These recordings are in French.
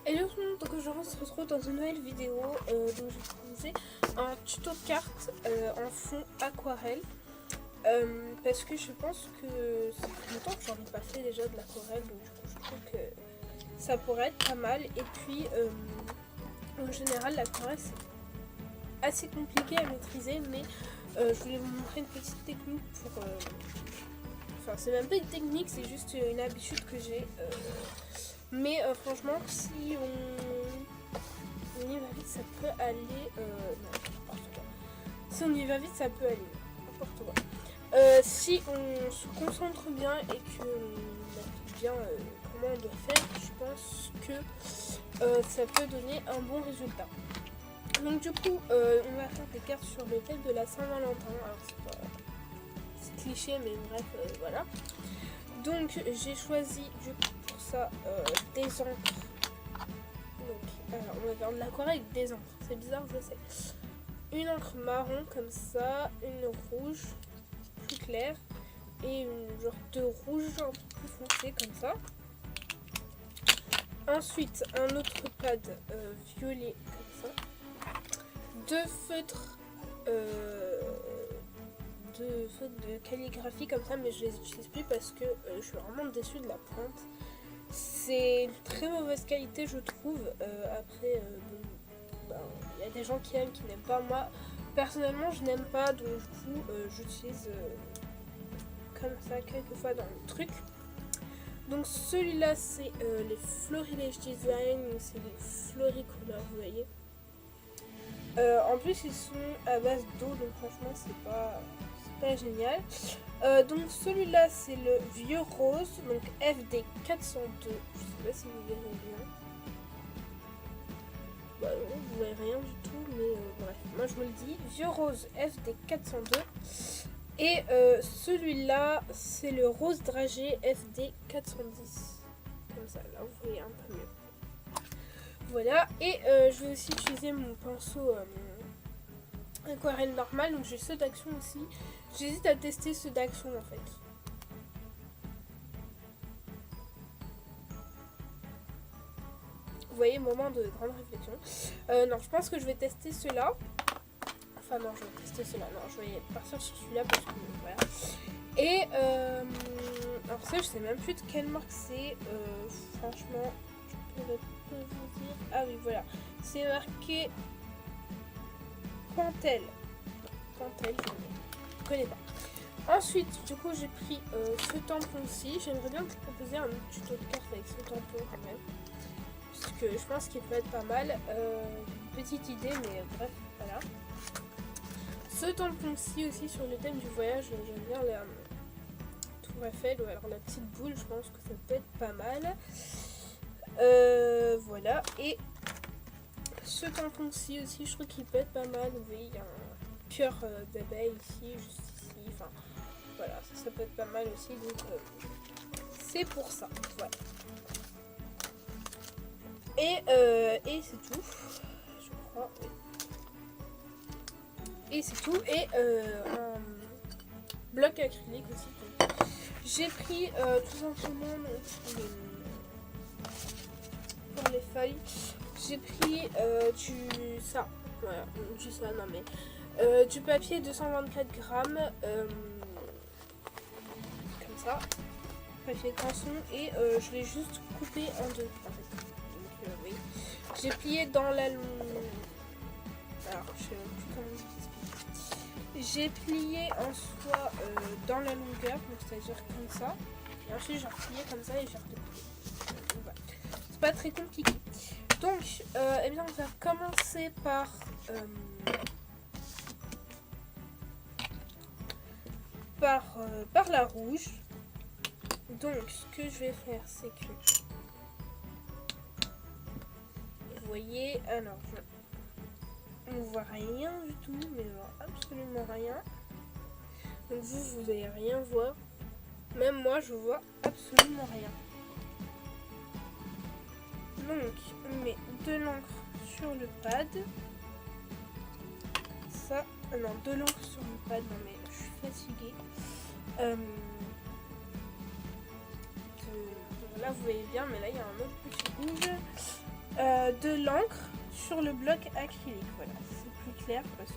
Hello tout le monde, donc aujourd'hui on se retrouve dans une nouvelle vidéo. Donc je vais utiliser un tuto de cartes en fond aquarelle. Parce que je pense que ça fait longtemps que j'en ai pas fait déjà de l'aquarelle, donc du coup je trouve que ça pourrait être pas mal. Et puis en général l'aquarelle c'est assez compliqué à maîtriser, mais je voulais vous montrer une petite technique pour... Enfin c'est même pas une technique, c'est juste une habitude que j'ai. Mais franchement, si on y va vite, ça peut aller... non, n'importe quoi. Si on y va vite, ça peut aller. N'importe quoi. Si on se concentre bien et qu'on applique bien comment on doit faire, je pense que ça peut donner un bon résultat. Donc du coup, on va faire des cartes sur le thème de la Saint-Valentin. Alors c'est cliché, mais bref, voilà. Donc j'ai choisi du coup pour ça des encres. Donc alors, on va faire de l'aquarelle avec des encres. C'est bizarre, je sais. Une encre marron comme ça, une rouge plus claire et une genre de rouge un peu plus foncé comme ça. Ensuite un autre pad violet comme ça. Deux feutres de calligraphie comme ça, mais je les utilise plus parce que je suis vraiment déçue de la pointe. C'est une très mauvaise qualité, je trouve. Après, il y a des gens qui aiment, qui n'aiment pas. Moi, personnellement, je n'aime pas, donc du coup, j'utilise comme ça quelquefois dans le truc. Donc celui-là, c'est les Florilège Design, c'est les Floricolor, vous voyez. En plus, ils sont à base d'eau, donc franchement, c'est pas génial. Donc celui-là, c'est le vieux rose, donc FD 402. Je sais pas si vous verrez bien. Bah non, vous voyez rien du tout, mais bref, moi je vous le dis. Vieux rose FD 402. Et celui-là, c'est le rose dragé FD 410. Comme ça, là vous voyez un peu mieux. Voilà, et je vais aussi utiliser mon pinceau aquarelle normale, donc j'ai ceux d'action aussi. J'hésite à tester ceux d'action en fait. Vous voyez, moment de grande réflexion. Non, je pense que je vais tester ceux-là. Enfin non, je vais tester ceux-là. Non, je vais partir sur celui-là parce que voilà. Et alors ça, je sais même plus de quelle marque c'est. Franchement, je pourrais pas vous dire. Ah oui, voilà. C'est marqué Pentel. Pentel, je ne connais pas. Ensuite, du coup, j'ai pris ce tampon-ci. J'aimerais bien vous proposer un tuto de carte avec ce tampon quand même. Parce que je pense qu'il peut être pas mal. Une petite idée, mais bref, voilà. Ce tampon-ci aussi sur le thème du voyage, j'aime bien la Tour Eiffel, ou alors la petite boule, je pense que ça peut être pas mal. Voilà. Et ce tampon-ci aussi, je trouve qu'il peut être pas mal. Vous voyez, il y a un cœur d'abeille ici, juste ici. Enfin, voilà, ça peut être pas mal aussi. Donc, c'est pour ça. Voilà. Et c'est tout, je crois. Oui. Et c'est tout. Et un bloc acrylique aussi. J'ai pris tout simplement pour les feuilles. J'ai pris du papier 224 grammes. Comme ça. Papier canson. Et je l'ai juste coupé en deux en fait. Oui. J'ai plié dans la longueur. Alors, je sais plus comment vous expliquer. J'ai plié en soi dans la longueur, donc c'est-à-dire comme ça. Et ensuite, j'ai replié comme ça et j'ai redécoupé. Voilà. C'est pas très compliqué. Donc, eh bien, on va commencer par la rouge. Donc, ce que je vais faire, c'est que vous voyez, alors on voit rien du tout, mais alors absolument rien. Donc vous allez rien voir. Même moi, je vois absolument rien. Donc, on met de l'encre sur le pad. Ça, non, de l'encre sur le pad. Non mais je suis fatiguée. Là, vous voyez bien, mais là, il y a un autre petit rouge. de l'encre sur le bloc acrylique. Voilà, c'est plus clair parce que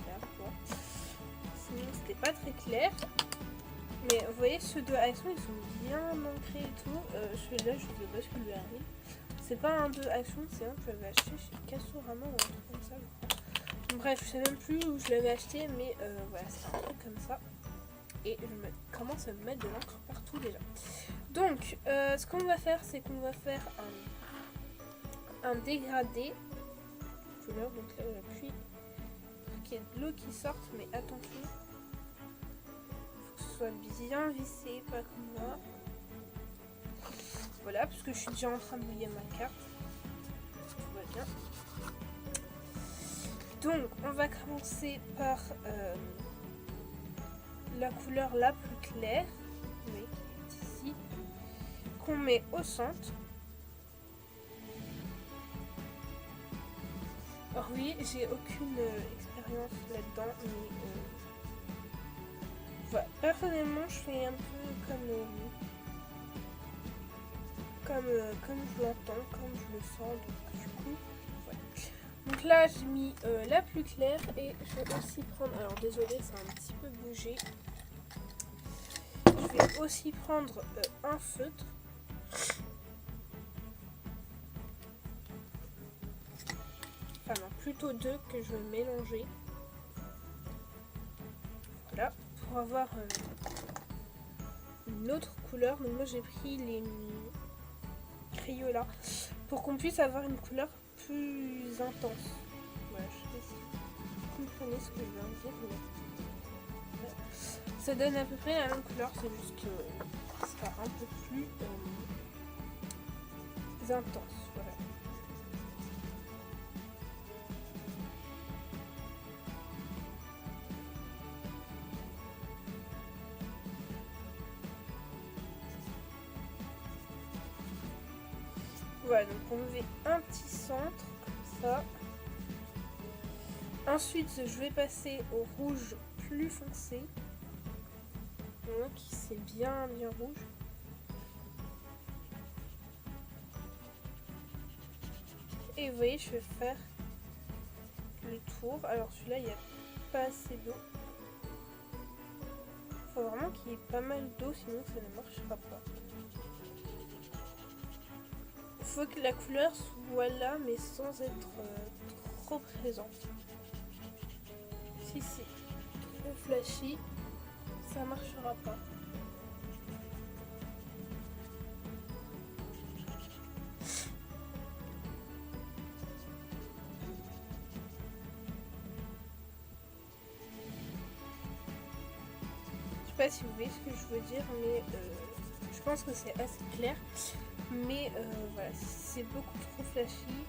là, quoi. Sinon c'était pas très clair. Mais vous voyez, ceux de Action ils sont bien ancrés et tout. Celui-là, je sais pas ce qu'il lui arrive. C'est pas un de Action, c'est un que j'avais acheté chez Castorama ou un truc comme ça, je crois. Bref, je sais même plus où je l'avais acheté, mais voilà, c'est un truc comme ça. Et je commence à me mettre de l'encre partout déjà. Donc, ce qu'on va faire, c'est qu'on va faire un dégradé couleur. Donc là, j'appuie pour qu'il y ait de l'eau qui sorte, mais attention, faut que ce soit bien vissé, pas comme moi. Voilà, parce que je suis déjà en train de mouiller ma carte. Tout va bien. Donc, on va commencer par la couleur la plus claire, oui, qui est ici, qu'on met au centre. Alors oui, j'ai aucune expérience là-dedans, mais voilà. Personnellement, je fais un peu comme je l'entends, comme je le sens, donc du coup, voilà. Donc là, j'ai mis la plus claire et je vais aussi prendre, alors désolé, ça a un petit peu bougé. Je vais aussi prendre un feutre. Enfin non, plutôt deux que je vais mélanger. Voilà, pour avoir une autre couleur. Donc moi j'ai pris les Crayola pour qu'on puisse avoir une couleur plus intense. Voilà, je sais pas si vous comprenez ce que je viens de dire. Mais... voilà. Ça donne à peu près la même couleur, c'est juste que ça sera un peu plus intense. Voilà. Voilà, donc on met un petit centre comme ça. Ensuite, je vais passer au rouge plus foncé. Donc, c'est bien rouge. Et vous voyez, je vais faire le tour. Alors celui-là, il n'y a pas assez d'eau. Il faut vraiment qu'il y ait pas mal d'eau, sinon ça ne marchera pas. Il faut que la couleur soit là, mais sans être trop présente. Si c'est trop flashy, ça ne marchera pas. Je sais pas si vous voyez ce que je veux dire, mais je pense que c'est assez clair. Mais voilà, si c'est beaucoup trop flashy,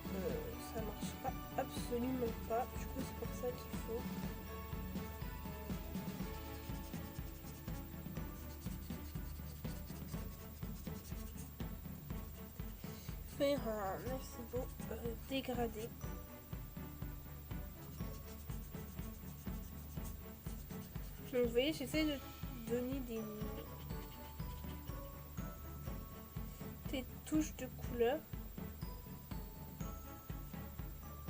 ça marchera absolument pas. Du coup, c'est pour ça qu'il faut faire un assez beau dégradé. Donc vous voyez, j'essaie de donner des touches de couleur,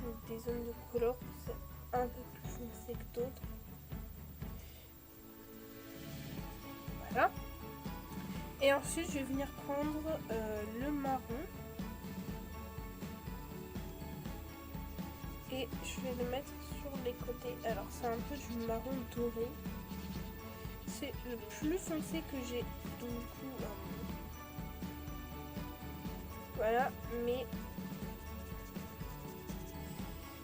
donc des zones de couleur, c'est un peu plus foncé que d'autres. Voilà. Et ensuite, je vais venir prendre le marron et je vais le mettre sur les côtés. Alors, c'est un peu du marron doré. C'est le plus foncé que j'ai. Donc, du coup, voilà. Mais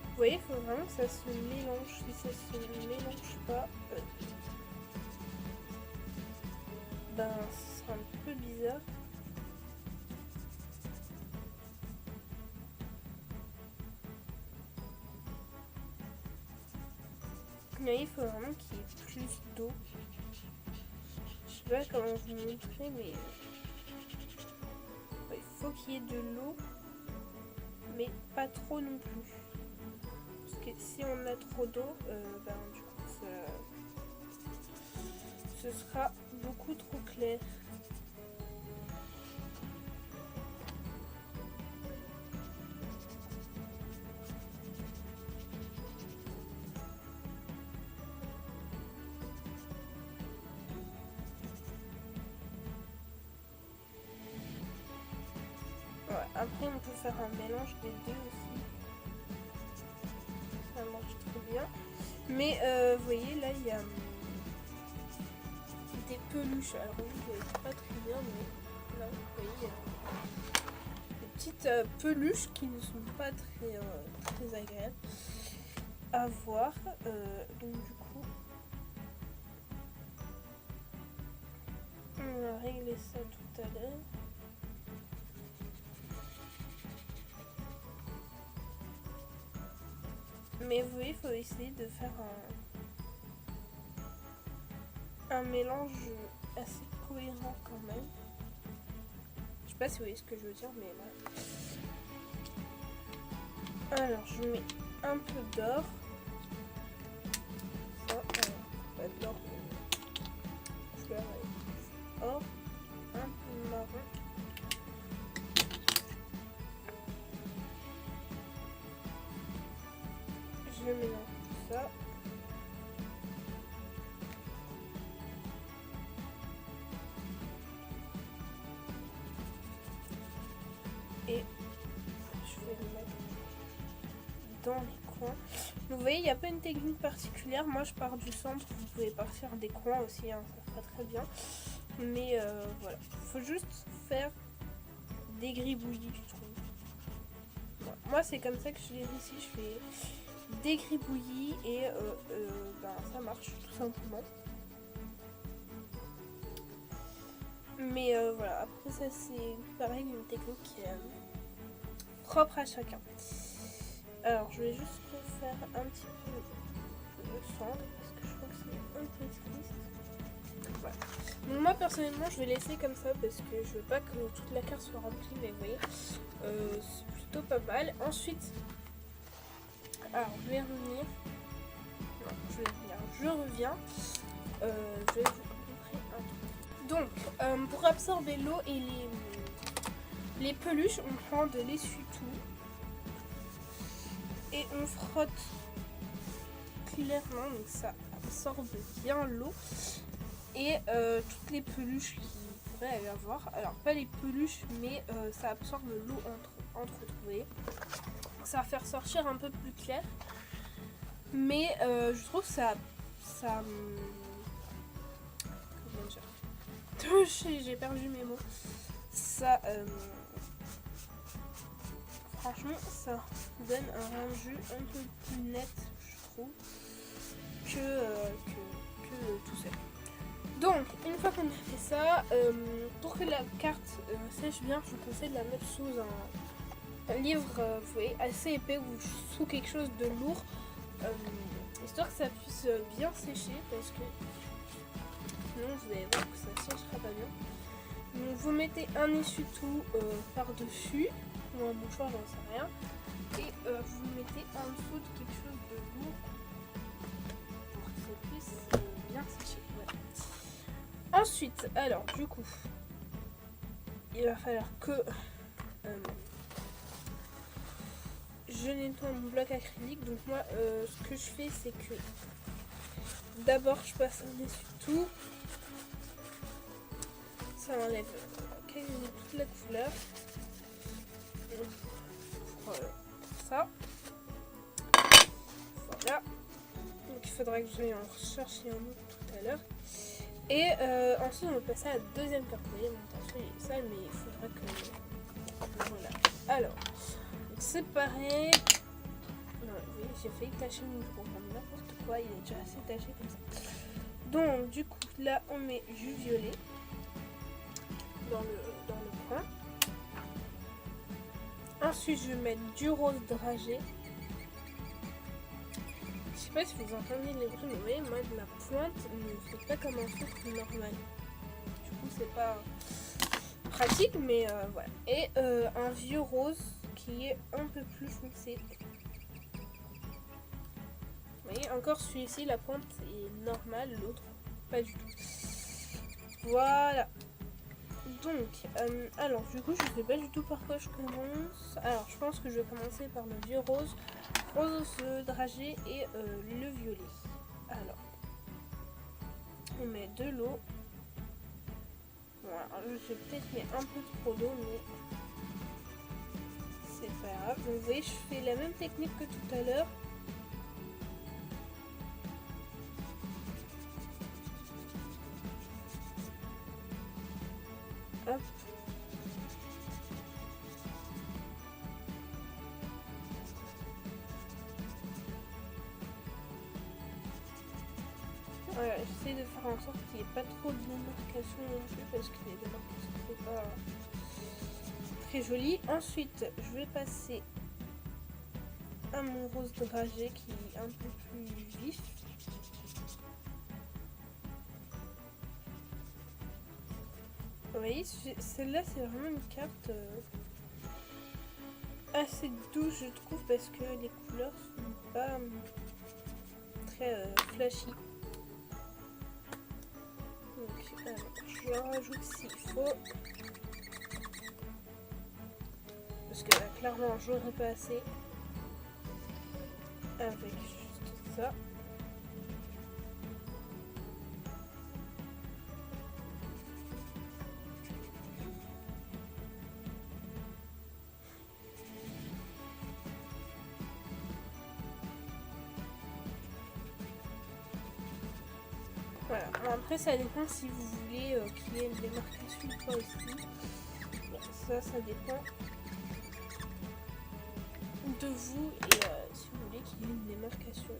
vous voyez, il faut vraiment que ça se mélange. Si ça se mélange pas, ben, ce sera un peu bizarre. Mais il faut vraiment qu'il y ait plus d'eau. Je sais pas comment vous montrer, mais il faut qu'il y ait de l'eau, mais pas trop non plus. Parce que si on a trop d'eau, ben, du coup, ce sera beaucoup trop clair. après on peut faire un mélange des deux aussi. Ça marche très bien. Mais vous voyez là il y a des peluches. Alors vous voyez pas très bien, mais là vous voyez il y a des petites peluches qui ne sont pas très agréables à voir. Donc du coup on va régler ça tout à l'heure. Mais vous voyez, il faut essayer de faire un mélange assez cohérent quand même. Je sais pas si vous voyez ce que je veux dire, mais voilà. Alors, je mets un peu d'or. Ça, pas d'or, couleur or, un peu marron. Je mélange tout ça. Et je vais le mettre dans les coins. Donc vous voyez, il n'y a pas une technique particulière. Moi, je pars du centre. Vous pouvez partir des coins aussi, hein, ça fera très bien. Mais voilà, faut juste faire des gribouillis, je trouve. Voilà. Moi, c'est comme ça que je les réussis. Je fais des gribouillis et ça marche tout simplement. Mais voilà, après ça c'est pareil, une technique qui est propre à chacun. Alors je vais juste refaire un petit peu de cendre parce que je crois que c'est un peu triste. Voilà. Donc moi personnellement je vais laisser comme ça parce que je veux pas que toute la carte soit remplie, mais vous voyez, c'est plutôt pas mal. Ensuite, alors je vais revenir. Non, je reviens. Je vais vous montrer un truc. Donc, pour absorber l'eau et les peluches, on prend de l'essuie-tout et on frotte clairement, donc ça absorbe bien l'eau et toutes les peluches qu'il pourrait y avoir. Alors, pas les peluches, mais ça absorbe l'eau entre autres, vous voyez. Ça va faire sortir un peu plus clair, mais je trouve que ça comment dire, j'ai perdu mes mots. Ça, franchement, ça donne un rendu un peu plus net, je trouve, que tout seul. Donc, une fois qu'on a fait ça, pour que la carte sèche bien, je vous conseille de la mettre sous un livre, vous voyez, assez épais ou sous quelque chose de lourd, histoire que ça puisse bien sécher, parce que sinon vous allez voir que ça ne séchera pas bien. Donc vous mettez un essuie-tout par-dessus, ou un mouchoir, j'en sais rien, et vous le mettez en dessous de quelque chose de lourd pour que ça puisse bien sécher. Voilà. Ensuite, alors du coup, il va falloir que je nettoie mon bloc acrylique. Donc moi, ce que je fais, c'est que d'abord je passe un essuie-tout. Ça enlève quasiment toute la couleur. Pour ça. Voilà. Donc il faudra que j'aille en rechercher un autre tout à l'heure. Et ensuite on va passer à la deuxième carte. Vous voyez, mon pinceau est sale, mais il faudra que... Voilà. Alors, c'est pareil. Non, vous voyez, j'ai failli tacher mon programme, n'importe quoi, il est déjà assez taché comme ça. Donc du coup, là on met jus violet dans le coin. Ensuite, je vais mettre du rose dragé. Je sais pas si vous entendez les bruits, mais vous voyez, moi, ma pointe ne fait pas comme un truc normal. Du coup, c'est pas pratique, mais voilà. Et un vieux rose qui est un peu plus foncé. Vous voyez, encore celui-ci, la pointe est normale, l'autre, pas du tout. Voilà. Donc, alors du coup je sais pas du tout par quoi je commence. Alors je pense que je vais commencer par le vieux rose, rose dragé et le violet. Alors, on met de l'eau. Voilà, je vais peut-être mettre un peu trop d'eau, mais c'est pas grave. Donc, vous voyez, je fais la même technique que tout à l'heure. Hop. Voilà, j'essaie de faire en sorte qu'il n'y ait pas trop de démarcation non plus parce que les démarcations c'est pas très joli. Ensuite, je vais passer à mon rose dragé qui est un peu plus vif. Vous voyez, celle-là c'est vraiment une carte assez douce je trouve parce que les couleurs sont pas très flashy. Donc je rajoute s'il faut. Parce que là, clairement j'aurais pas assez. Avec juste ça. Voilà. Après ça dépend si vous voulez créer une démarcation ou pas aussi. Bon, ça dépend de vous et si vous voulez qu'il y ait une démarcation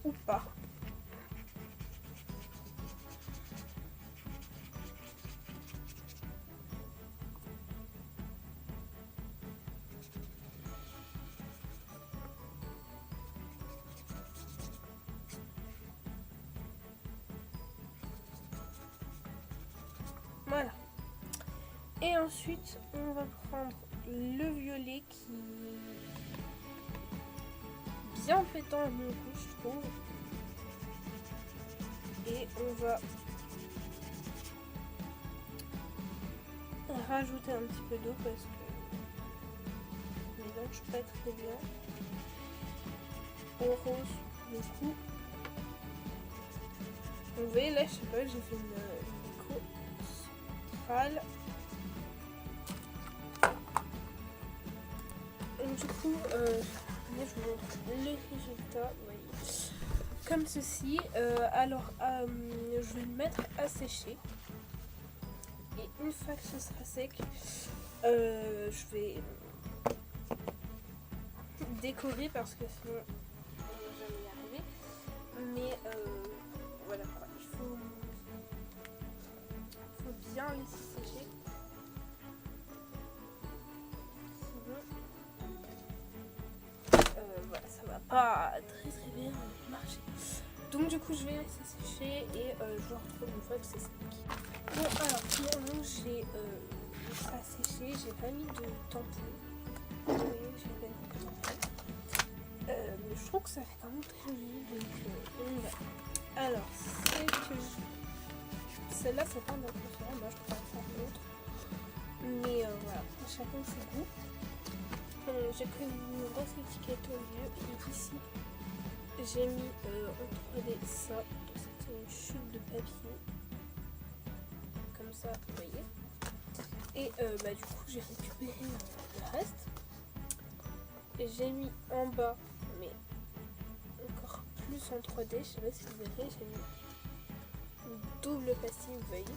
ou pas. Voilà. Et ensuite, on va prendre le violet qui est bien pétant à mon goût, je trouve. Et on va rajouter un petit peu d'eau parce que je mélange pas très bien. Au rose, du coup. Vous voyez là, je sais pas, j'ai fait une déco centrale. Donc du coup, je vous montre le résultat, vous voyez. Comme ceci. Alors, je vais le mettre à sécher. Et une fois que ce sera sec, je vais décorer parce que sinon on ne va jamais y arriver. Mais voilà quoi, il faut bien laisser sécher. Sinon, voilà, ça va pas très très bien marcher. Donc du coup je vais laisser sécher et je vous retrouve une fois que c'est sec. Bon alors finalement j'ai ça séché, j'ai pas mis de tampon. Vous voyez, j'ai pas mis de tampon. Mais je trouve que ça fait quand même très joli, donc on y va. Alors celle-là c'est pas ma préférée, moi je préfère faire l'autre. Mais voilà, chacun ses goûts. J'ai pris une grosse étiquette au lieu et ici j'ai mis en 3D ça, c'est une chute de papier, comme ça, vous voyez. Et du coup j'ai récupéré le reste. J'ai mis en bas, mais encore plus en 3D, je sais pas si vous verrez, j'ai mis une double pastille, vous voyez,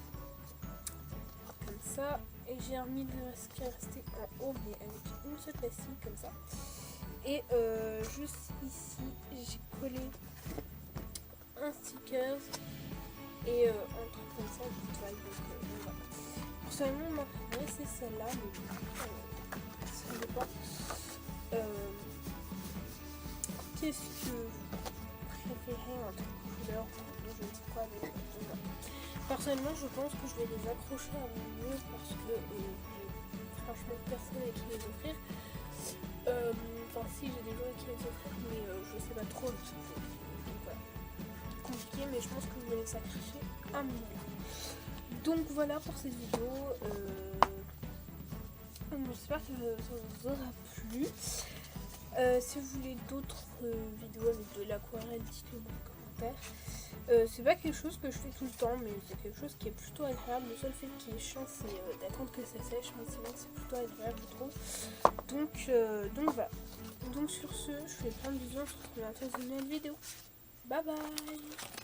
comme ça. Et j'ai remis ce qui est resté en haut, mais avec une seule pastille, comme ça. Et juste ici, j'ai collé un sticker et un truc comme ça, une toile. Donc voilà. Personnellement, ma préférée c'est celle-là, mais ça dépend. Qu'est-ce que vous préférez entre couleurs, je ne sais pas, mais voilà. Personnellement, je pense que je vais les accrocher à mon mur parce que j'ai franchement personne à qui les offrir. Enfin, si j'ai des gens à qui les offrir, mais je sais pas trop. Donc voilà. Compliqué, mais je pense que je vais les accrocher à mon mur. Donc voilà pour cette vidéo. J'espère que ça vous aura plu. Si vous voulez d'autres vidéos avec de l'aquarelle, dites-le moi en terre. C'est pas quelque chose que je fais tout le temps, mais c'est quelque chose qui est plutôt agréable. Le seul fait qui est chiant, c'est d'attendre que ça sèche, mais sinon c'est plutôt agréable, je trouve. Donc voilà. Donc sur ce, je fais plein de bisous, on se retrouve à la fin d'une nouvelle vidéo. Bye bye.